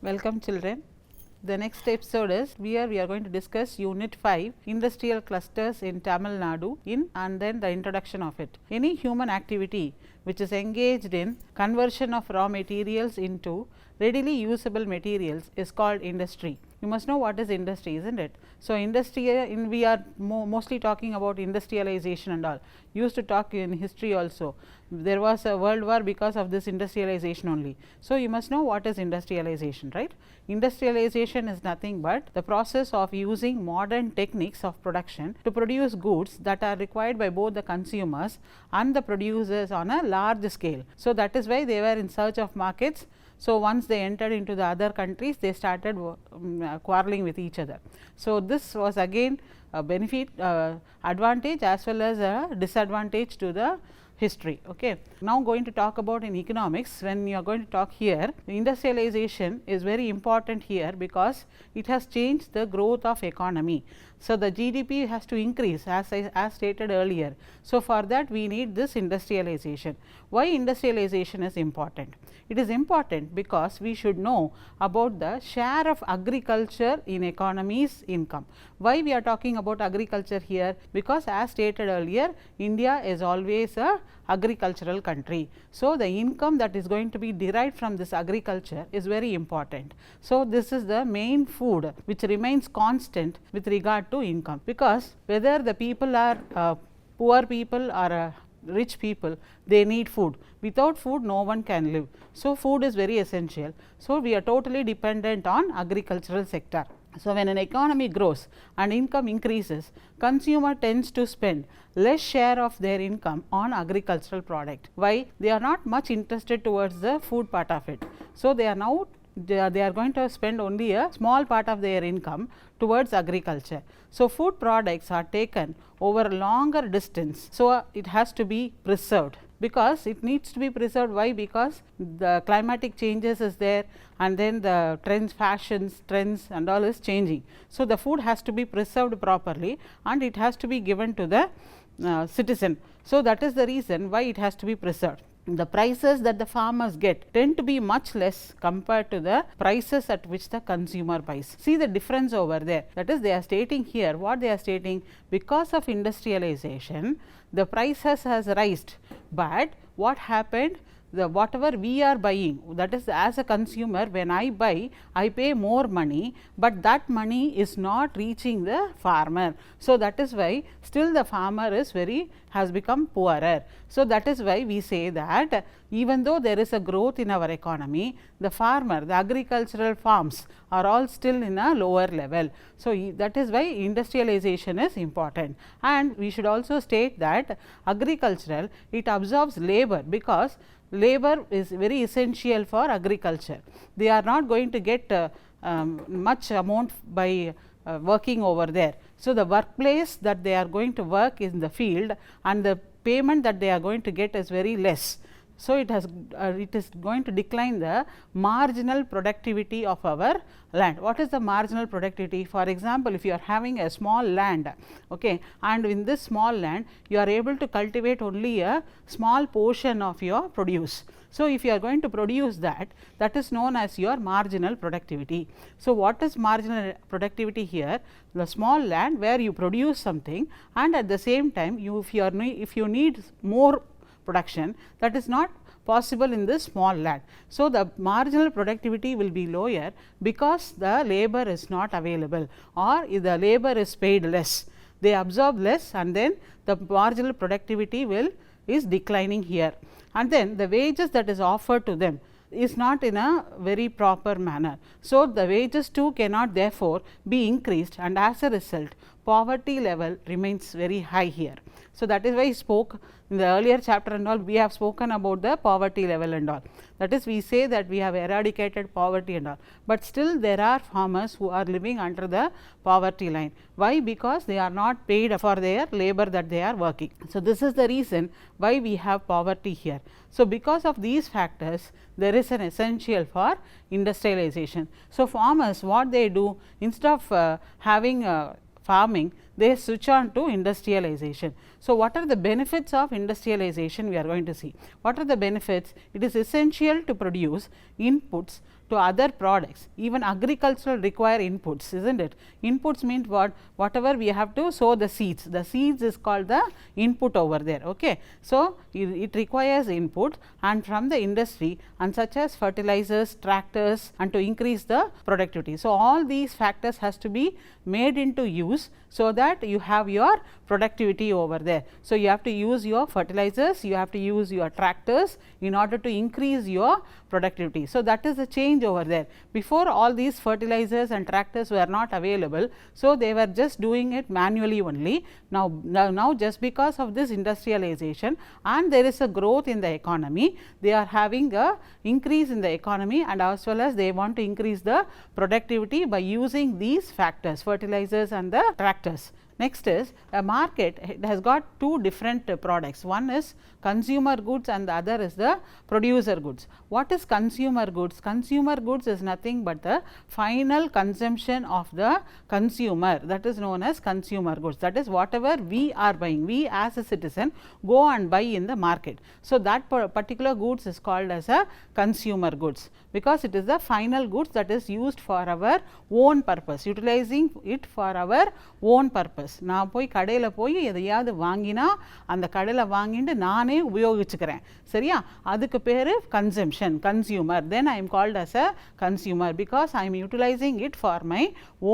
Welcome children. The next episode is we are going to discuss unit 5 industrial clusters in Tamil Nadu and then the introduction of it. Any human activity which is engaged in conversion of raw materials into readily usable materials is called industry. You must know what is industry, isn't it? So, industry we are mostly talking about industrialization and all. Used to talk in history also. There was a world war because of this industrialization only. So, you must know what is industrialization, right? Industrialization is nothing but the process of using modern techniques of production to produce goods that are required by both the consumers and the producers on a large scale. So, that is why they were in search of markets. So, once they entered into the other countries, they started quarreling with each other. So, this was again a benefit advantage as well as a disadvantage to the history. Okay. Now, going to talk about in economics, when you are going to talk here, industrialization is very important here because it has changed the growth of economy. So, the GDP has to increase as stated earlier. So, for that we need this industrialization. Why industrialization is important? It is important because we should know about the share of agriculture in economy's income. Why we are talking about agriculture here? Because as stated earlier, India is always a agricultural country. So, the income that is going to be derived from this agriculture is very important. So, this is the main food which remains constant with regard to income, because whether the people are poor people or rich people, they need food. Without food no one can live. So, food is very essential. So, we are totally dependent on agricultural sector. So, when an economy grows and income increases, consumer tends to spend less share of their income on agricultural product. Why? They are not much interested towards the food part of it. So, they are going to spend only a small part of their income towards agriculture. So, food products are taken over longer distance. So, it has to be preserved, because it needs to be preserved. Why? Because the climatic changes is there, and then the trends, fashions, trends and all is changing. So, the food has to be preserved properly and it has to be given to the citizen. So, that is the reason why it has to be preserved. The prices that the farmers get tend to be much less compared to the prices at which the consumer buys. See the difference over there. That is, they are stating here, what they are stating, because of industrialization the prices has raised, but what happened, the whatever we are buying, that is, as a consumer, when I buy, I pay more money, but that money is not reaching the farmer. So, that is why still the farmer is has become poorer. So, that is why we say that even though there is a growth in our economy, the farmer, the agricultural farms are all still in a lower level. So, that is why industrialization is important. And we should also state that agricultural, it absorbs labor, because labor is very essential for agriculture. They are not going to get much amount by working over there. So, the workplace that they are going to work in the field and the payment that they are going to get is very less. So, it is going to decline the marginal productivity of our land. What is the marginal productivity? For example, if you are having a small land, okay, and in this small land you are able to cultivate only a small portion of your produce. So, if you are going to produce that, that is known as your marginal productivity. So, what is marginal productivity here? The small land where you produce something, and at the same time if you need more production, that is not possible in this small land. So, the marginal productivity will be lower because the labor is not available, or the labor is paid less. They absorb less, and then the marginal productivity is declining here, and then the wages that is offered to them is not in a very proper manner. So, the wages too cannot therefore be increased, and as a result poverty level remains very high here. So, that is why I spoke in the earlier chapter and all, we have spoken about the poverty level and all. That is, we say that we have eradicated poverty and all, but still there are farmers who are living under the poverty line. Why? Because they are not paid for their labor that they are working. So, this is the reason why we have poverty here. So, because of these factors, there is an essential for industrialization. So, farmers, what they do, instead of having farming, they switch on to industrialization. So, what are the benefits of industrialization? We are going to see. What are the benefits? It is essential to produce inputs to to other products. Even agricultural require inputs, isn't it? Inputs means what? Whatever we have to sow the seeds is called the input over there. Okay. So, it requires input and from the industry and such as fertilizers, tractors, and to increase the productivity. So, all these factors has to be made into use, so that you have your productivity over there. So, you have to use your fertilizers, you have to use your tractors in order to increase your productivity. So, that is the change over there. Before, all these fertilizers and tractors were not available. So, they were just doing it manually only. Now just because of this industrialization and there is a growth in the economy, they are having a increase in the economy, and as well as they want to increase the productivity by using these factors, fertilizers and the tractors. Next is a market. It has got two different products. One is consumer goods and the other is the producer goods. What is consumer goods? Consumer goods is nothing but the final consumption of the consumer, that is known as consumer goods. That is whatever we are buying, we as a citizen go and buy in the market. So, that particular goods is called as a consumer goods, because it is the final goods that is used for our own purpose, utilizing it for our own purpose. நான் போய் கடையில் போய் எதையாவது வாங்கினா அந்த கடையில் வாங்கிட்டு நானே உபயோகிச்சுக்கிறேன், சரியா? அதுக்கு பேர் consumption, consumer. Then I am called as a consumer because I am utilizing it for my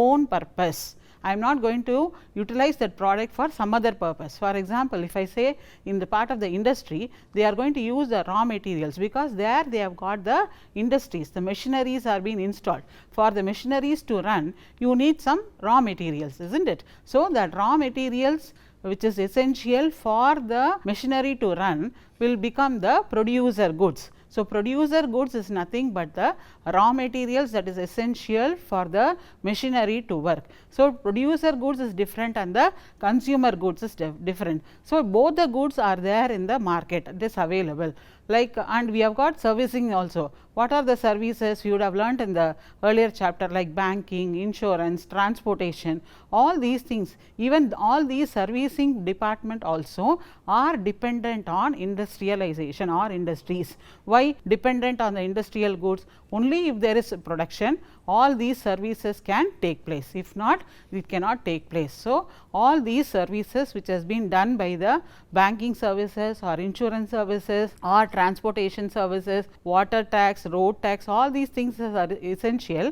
own purpose. I am not going to utilize that product for some other purpose. For example, if I say in the part of the industry, they are going to use the raw materials, because there they have got the industries, the machineries are being installed. For the machineries to run, you need some raw materials, isn't it? So, that raw materials which is essential for the machinery to run will become the producer goods. So, producer goods is nothing but the raw materials that is essential for the machinery to work. So, producer goods is different and the consumer goods is different. So, both the goods are there in the market, it is available. Like, and we have got servicing also. What are the services you would have learnt in the earlier chapter, like banking, insurance, transportation, all these things. Even all these servicing department also are dependent on industrialization or industries. Why dependent on the industrial goods? Only if there is production, all these services can take place. If not, it cannot take place. So, all these services which has been done by the banking services or insurance services or transportation services, water tax, road tax, all these things are essential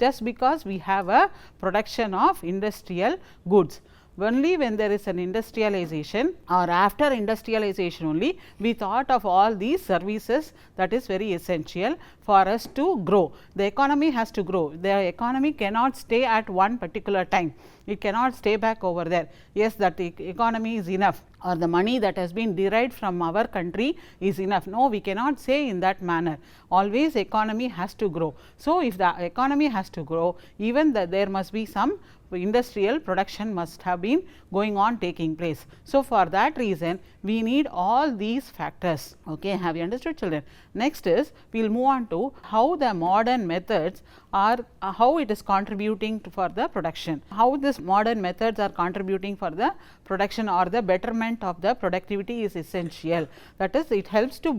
just because we have a production of industrial goods. Only when there is an industrialization or after industrialization only we thought of all these services, that is very essential for us to grow. The economy has to grow. The economy cannot stay at one particular time. It cannot stay back over there. Yes, that economy is enough, or the money that has been derived from our country is enough. No, we cannot say in that manner. Always economy has to grow. So, if the economy has to grow, even there must be some industrial production must have been going on taking place. So, for that reason we need all these factors. Okay, have you understood, children? Next is we will move on to how the modern methods are how it is contributing for the production. How this modern methods are contributing for the production or the betterment of the productivity is essential. That is, it helps to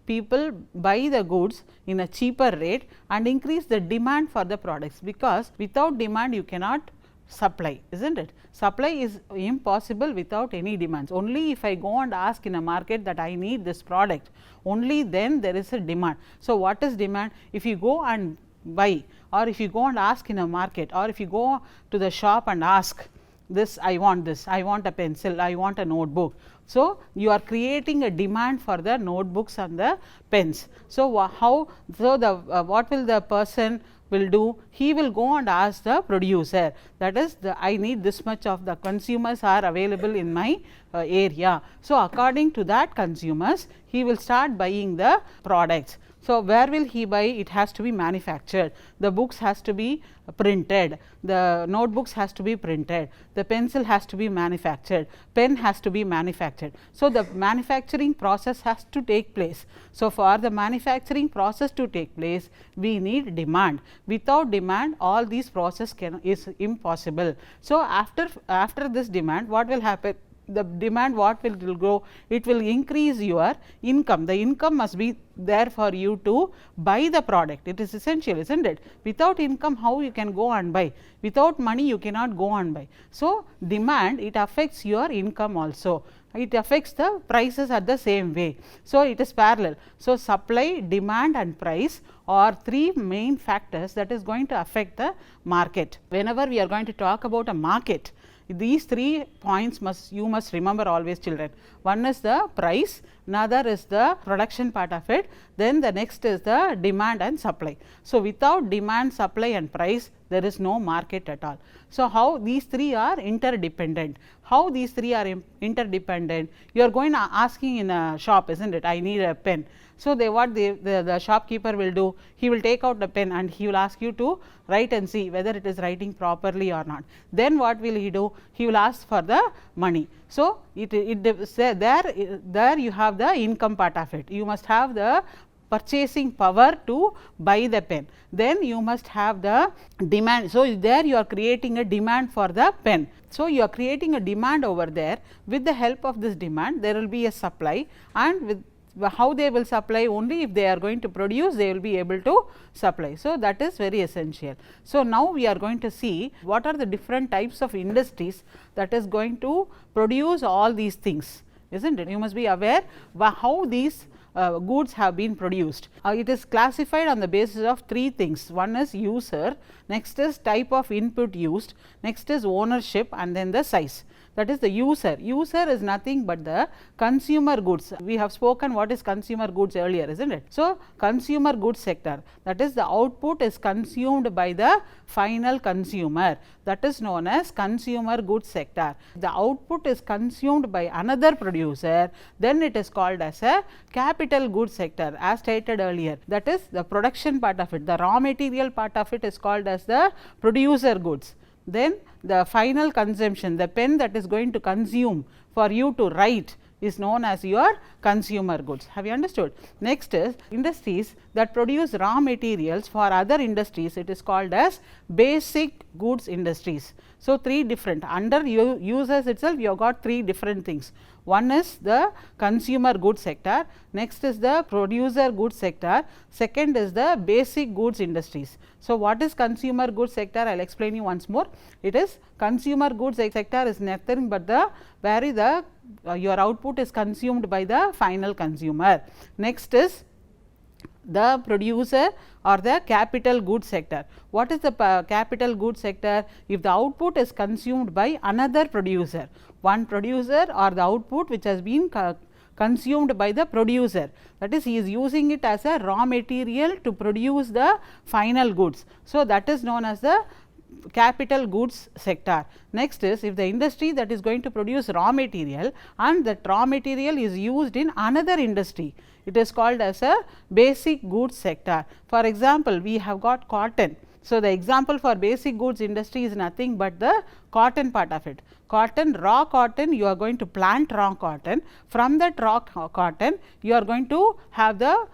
people buy the goods in a cheaper rate and increase the demand for the products, because without demand you cannot supply, isn't it? Supply is impossible without any demands. Only if I go and ask in a market that I need this product, only then there is a demand. So, what is demand? If you go and buy, or if you go and ask in a market, or if you go to the shop and ask this, I want a pencil, I want a notebook. So, you are creating a demand for the notebooks and the pens. So, what will the person will do? He will go and ask the producer, that is I need this much of the consumers are available in my area. So, according to that consumers, he will start buying the products. So, where will he buy? It has to be manufactured, the books has to be printed, the notebooks has to be printed, the pencil has to be manufactured, pen has to be manufactured. So, the manufacturing process has to take place. So, for the manufacturing process to take place, we need demand. Without demand, all these process is impossible. So, after this demand, what will happen? the demand, what will grow? It will increase your income. The income must be there for you to buy the product. It is essential, isn't it? Without income, how you can go and buy? Without money, you cannot go and buy. So, demand, it affects your income also. It affects the prices at the same way. So, it is parallel. So, supply, demand and price are three main factors that is going to affect the market. Whenever we are going to talk about a market, these 3 points you must remember always, children. One is the price, another is the production part of it, then the next is the demand and supply. So, without demand, supply and price, there is no market at all. So, how these 3 are interdependent? How these 3 are interdependent? You are going asking in a shop, isn't it? I need a pen. So, the shopkeeper will do, he will take out the pen and he will ask you to write and see whether it is writing properly or not. Then what will he do? He will ask for the money. So, there you have the income part of it. You must have the purchasing power to buy the pen. Then you must have the demand. So, there you are creating a demand for the pen. So, you are creating a demand over there. With the help of this demand, there will be a supply, and with how they will supply? Only if they are going to produce, they will be able to supply. So, that is very essential. So, now we are going to see what are the different types of industries that is going to produce all these things, isn't it? You must be aware how these goods have been produced. It is classified on the basis of 3 things. One is user, next is type of input used, next is ownership, and then the size. That is the user. User is nothing but the consumer goods. We have spoken what is consumer goods earlier, isn't it? So, consumer goods sector, that is the output is consumed by the final consumer, that is known as consumer goods sector. The output is consumed by another producer, then it is called as a capital goods sector, as stated earlier. That is the production part of it. The raw material part of it is called as the producer goods. Then the final consumption, the pen that is going to consume for you to write, is known as your consumer goods. Have you understood? Next is industries that produce raw materials for other industries, it is called as basic goods industries. So, 3 different, under users itself you have got 3 different things. One is the consumer goods sector, next is the producer goods sector, second is the basic goods industries. So, what is consumer goods sector? I will explain you once more. It is consumer goods sector is nothing but the where the your output is consumed by the final consumer. Next is the producer or the capital goods sector. What is the capital goods sector? If the output is consumed by another producer, one producer or the output which has been consumed by the producer, that is he is using it as a raw material to produce the final goods. So, that is known as the capital goods sector. Next is if the industry that is going to produce raw material and that raw material is used in another industry, it is called as a basic goods sector. For example, we have got cotton. So, the example for basic goods industry is nothing but the cotton part of it. Cotton, raw cotton, you are going to plant raw cotton. From that raw cotton, you are going to have the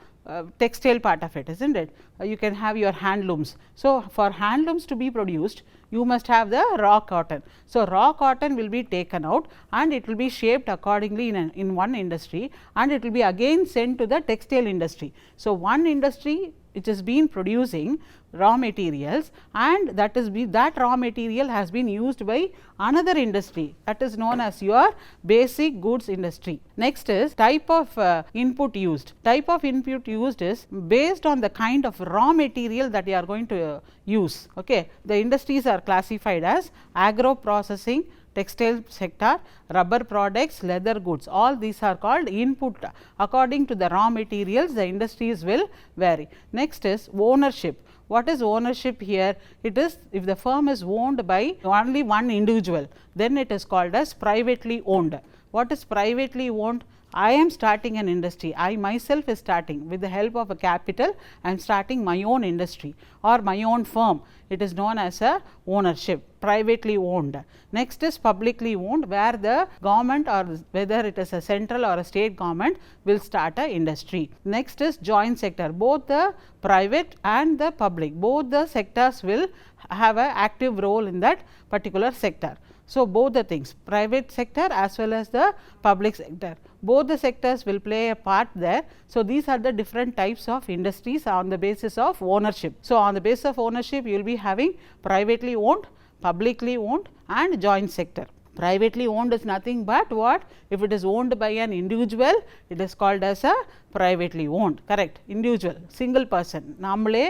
textile part of it, isn't it? You can have your handlooms. So, for handlooms to be produced, you must have the raw cotton. So, raw cotton will be taken out and it will be shaped accordingly in one industry, and it will be again sent to the textile industry. So, one industry which has been producing raw materials, and that raw material has been used by another industry, that is known as your basic goods industry. Next is type of input used. Type of input used is based on the kind of raw material that you are going to use. Okay. The industries are classified as agro processing, textile sector, rubber products, leather goods, all these are called input. According to the raw materials, the industries will vary. Next is ownership. What is ownership here? It is if the firm is owned by only one individual, then it is called as privately owned. What is privately owned? I am starting an industry, I myself is starting with the help of a capital, I am starting my own industry or my own firm. It is known as a ownership, privately owned. Next is publicly owned, where the government or whether it is a central or a state government will start a industry. Next is joint sector, both the private and the public, both the sectors will have an active role in that particular sector. So, both the things, private sector as well as the public sector, both the sectors will play a part there. So, these are the different types of industries on the basis of ownership. So, on the basis of ownership you will be having privately owned, publicly owned and joint sector. Privately owned is nothing but what? If it is owned by an individual, it is called as a privately owned, correct? Individual, single person, நாமளே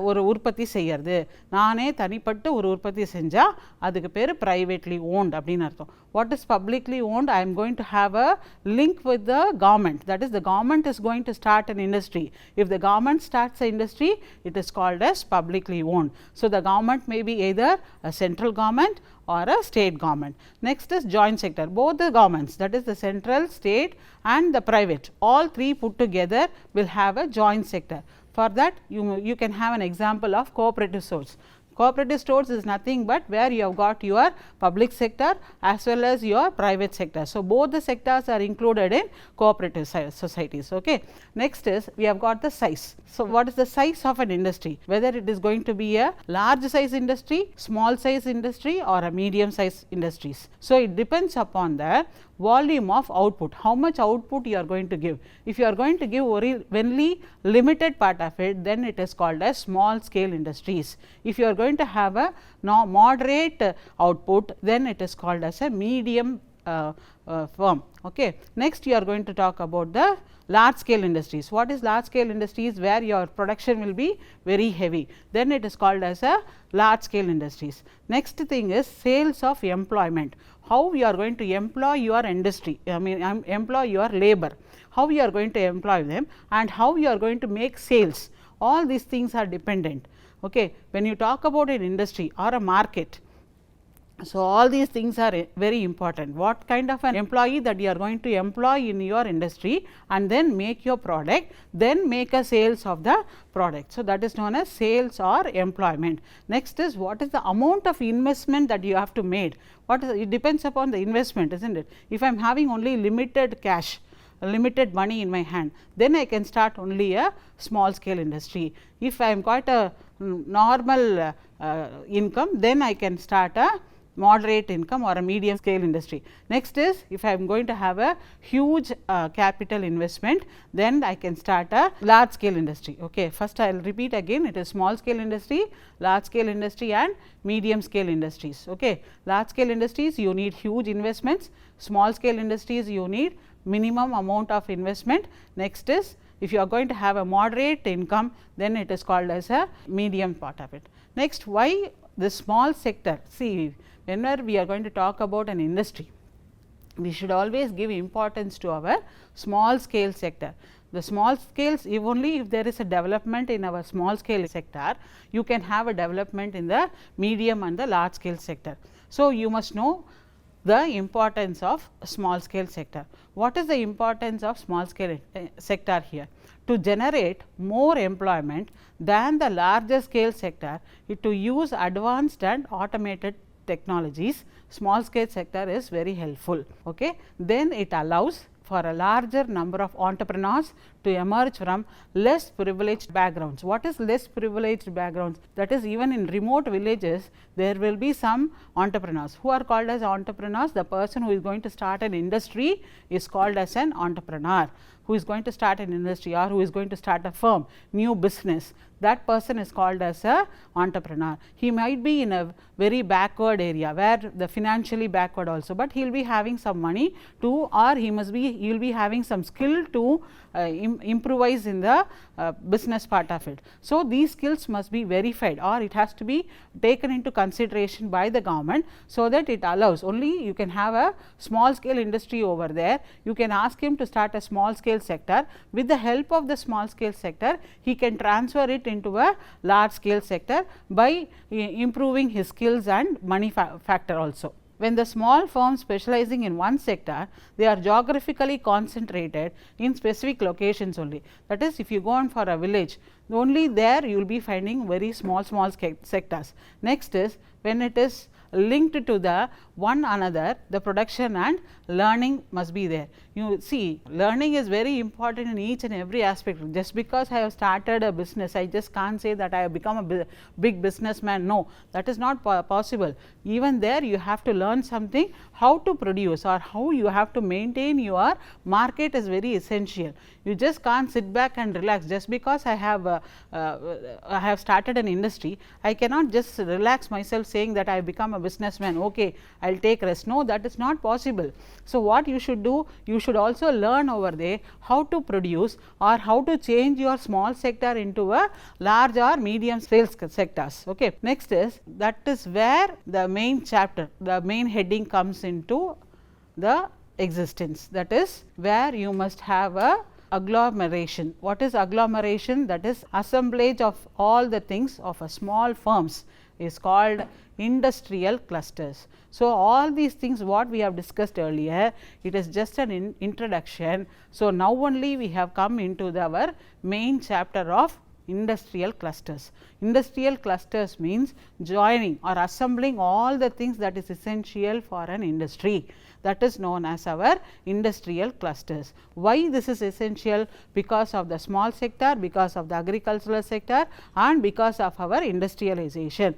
ஒரு உற்பத்தி செய்யறது, நானே தனிப்பட்டு ஒரு உற்பத்தி செஞ்சா அதுக்கு பேரு privately owned அப்படின்னு அர்த்தம். What is publicly owned? I am going to have a link with the government, that is the government is going to start an industry. If the government starts an industry, it is called as publicly owned. So, the government may be either a central government or a state government. Next is joint sector, both the governments, that is the central, state and the private, all three put together will have a joint sector. For that you can have an example of cooperative stores. Cooperative stores is nothing but where you have got your public sector as well as your private sector. So, both the sectors are included in cooperative societies. Okay. Next is we have got the size. So, what is the size of an industry? Whether it is going to be a large size industry, small size industry or a medium size industries. So, it depends upon the volume of output, how much output you are going to give. If you are going to give only limited part of it, then it is called as small scale industries. If you are going to have a moderate output, then it is called as a medium firm. Okay. Next you are going to talk about the large scale industries. What is large scale industries? Where your production will be very heavy, then it is called as a large scale industries. Next thing is sales of employment, how you are going to employ your industry, employ your labor, how you are going to employ them and how you are going to make sales, all these things are dependent. Okay. When you talk about an industry or a market, so all these things are very important. What kind of an employee that you are going to employ in your industry and then make your product, then make a sales of the product. So, that is known as sales or employment. Next is what is the amount of investment that you have to make. What is it depends upon the investment, isn't it? If I am having only limited cash, limited money in my hand, then I can start only a small scale industry. If I am got a normal income, then I can start a moderate income or a medium scale industry. Next is if I am going to have a huge capital investment, then I can start a large scale industry. Okay. First I will repeat again, it is small scale industry, large scale industry and medium scale industries. Okay. Large scale industries you need huge investments, small scale industries you need minimum amount of investment. Next is if you are going to have a moderate income, then it is called as a medium part of it. Next, why the small sector? See, whenever we are going to talk about an industry, we should always give importance to our small scale sector. The small scales, if only if there is a development in our small scale sector, you can have a development in the medium and the large scale sector. So, you must know the importance of small scale sector. What is the importance of small scale sector here? To generate more employment than the larger scale sector, to use advanced and automated technologies, small scale sector is very helpful. Okay. Then it allows for a larger number of entrepreneurs to emerge from less privileged backgrounds. What is less privileged backgrounds? That is, even in remote villages there will be some entrepreneurs who are called as entrepreneurs. The person who is going to start an industry is called as an entrepreneur, who is going to start an industry or who is going to start a firm, new business, that person is called as a entrepreneur. He might be in a very backward area where the financially backward also, but he will be having some money to, or he will be having some skill to improvise in the business part of it. So, these skills must be verified or it has to be taken into consideration by the government, so that it allows only you can have a small scale industry over there. You can ask him to start a small scale sector. With the help of the small scale sector, he can transfer it into a large scale sector by improving his skills and money factor also. When the small firms specializing in one sector, they are geographically concentrated in specific locations only. That is, if you go on for a village, only there you will be finding very small sectors. Next is when it is linked to the one another, the production and learning must be there. You see, learning is very important in each and every aspect. Just because I have started a business, I just can't say that I have become a big businessman. No, that is not possible. Even there you have to learn something, how to produce or how you have to maintain your market is very essential. You just can't sit back and relax. Just because I have started an industry, I cannot just relax myself saying that I have become a businessman, okay, I will take rest. No, that is not possible. So, what you should do, you should also learn over there how to produce or how to change your small sector into a large or medium sales sectors. Okay. Next is, that is where the main chapter, the main heading comes into the existence. That is where you must have a agglomeration. What is agglomeration? That is assemblage of all the things of a small firms is called industrial clusters. So, all these things what we have discussed earlier, it is just an introduction. So, now only we have come into our main chapter of industrial clusters. Industrial clusters means joining or assembling all the things that is essential for an industry, that is known as our industrial clusters. Why this is essential? Because of the small sector, because of the agricultural sector and because of our industrialization.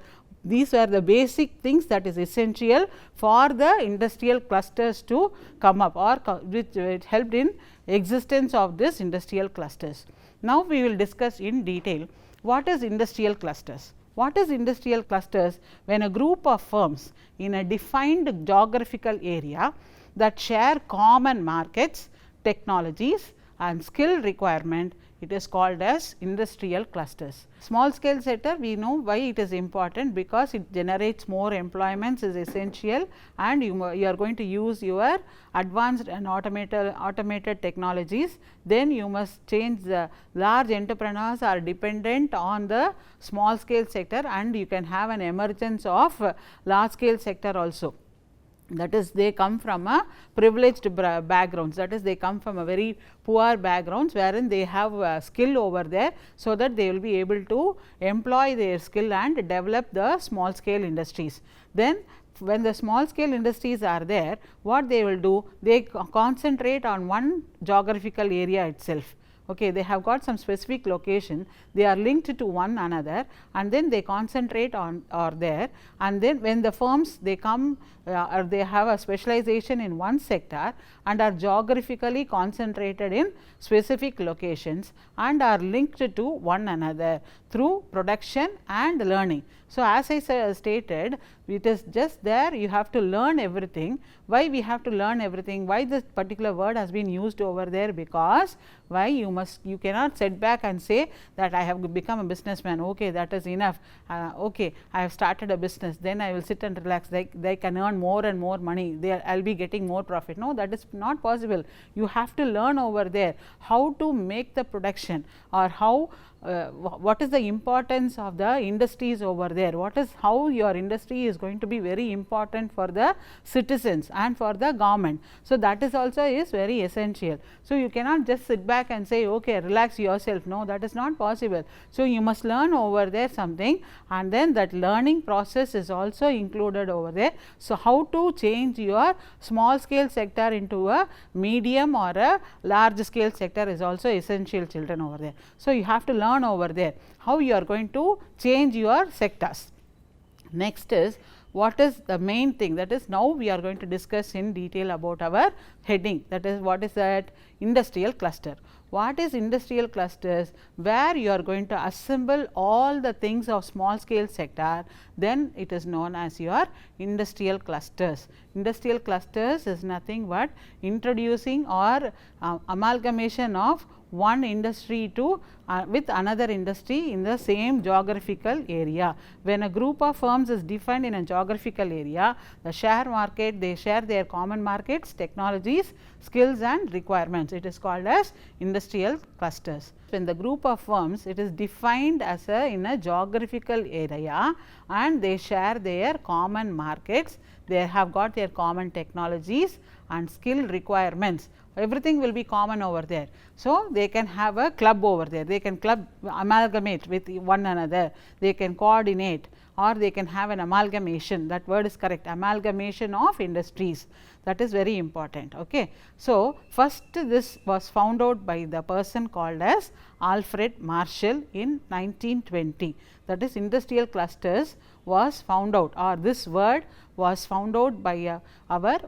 These are the basic things that is essential for the industrial clusters to come up, or which helped in existence of this industrial clusters. Now, we will discuss in detail what is industrial clusters. What is industrial clusters? When a group of firms in a defined geographical area that share common markets, technologies and skill requirement, it is called as industrial clusters. Small scale sector, we know why it is important, because it generates more employments, is essential, and you are going to use your advanced and automated technologies. Then you must change the large entrepreneurs are dependent on the small scale sector, and you can have an emergence of large scale sector also. That is, they come from a privileged backgrounds, that is, they come from a very poor backgrounds wherein they have a skill over there, so that they will be able to employ their skill and develop the small scale industries. Then when the small scale industries are there, what they will do? They concentrate on one geographical area itself. Okay, they have got some specific location, they are linked to one another, and then they concentrate on or there, and then when the firms they come or they have a specialization in one sector and are geographically concentrated in specific locations and are linked to one another through production and learning. So, as I stated, it is just there you have to learn everything. Why we have to learn everything? Why this particular word has been used over there? Because why you cannot sit back and say that I have become a businessman, okay, that is enough, okay, I have started a business, then I will sit and relax, they can earn more and more money, I will be getting more profit. No, that is not possible. You have to learn over there how to make the production, or how what is the importance of the industries over there, what is how your industry is going to be very important for the citizens and for the government. So, that is also is very essential. So, you cannot just sit back and say okay, relax yourself. No, that is not possible. So, you must learn over there something, and then that learning process is also included over there. So, how to change your small scale sector into a medium or a large scale sector is also essential, children, over there. So, you have to learn over there how you are going to change your sectors. Next is, what is the main thing? That is, now we are going to discuss in detail about our heading, that is, what is that? Industrial cluster. What is industrial clusters? Where you are going to assemble all the things of small scale sector, then it is known as your industrial clusters. Industrial clusters is nothing but introducing or amalgamation of one industry to with another industry in the same geographical area. When a group of firms is defined in a geographical area, the share market, they share their common markets, technologies, skills and requirements. It is called as industrial clusters. When the group of firms, it is defined as in a geographical area, and they share their common markets, they have got their common technologies and skill requirements, everything will be common over there. So, they can have a club over there, they can amalgamate with one another, they can coordinate, or they can have an amalgamation, that word is correct, amalgamation of industries, that is very important. Okay. So, first this was found out by the person called as Alfred Marshall in 1920, that is industrial clusters was found out, or this word was found out by our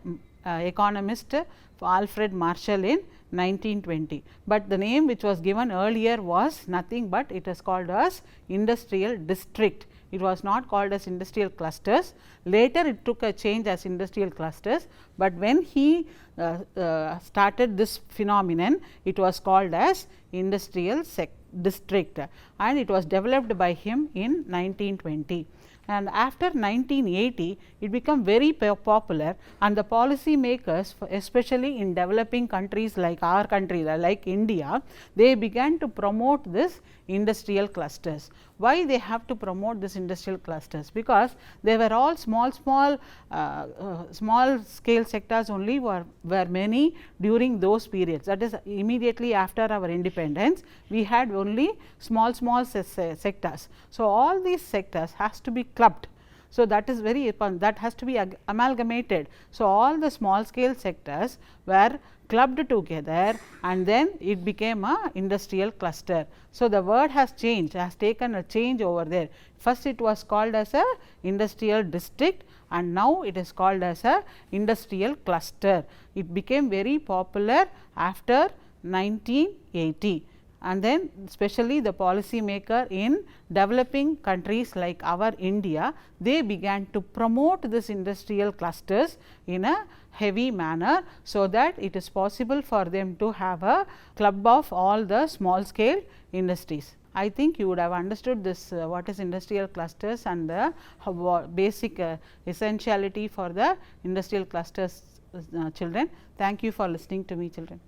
economist Alfred Marshall in 1920, but the name which was given earlier was nothing but it is called as industrial district. It was not called as industrial clusters. Later it took a change as industrial clusters, but when he started this phenomenon, it was called as industrial district, and it was developed by him in 1920. And after 1980, it became very popular, and the policy makers, especially in developing countries like our country, like India, they began to promote this industrial clusters. Why they have to promote this industrial clusters? Because they were all small scale sectors only were many during those periods. That is, immediately after our independence, we had only small sectors. So, all these sectors has to be clubbed. So, that is very that has to be amalgamated. So, all the small scale sectors were clubbed together, and then it became a industrial cluster. So, the word has changed, has taken a change over there. First it was called as a industrial district, and now it is called as a industrial cluster. It became very popular after 1980. And then especially the policy maker in developing countries like our India, they began to promote this industrial clusters in a heavy manner, so that it is possible for them to have a club of all the small scale industries. I think you would have understood this what is industrial clusters and the basic essentiality for the industrial clusters, children. Thank you for listening to me, children.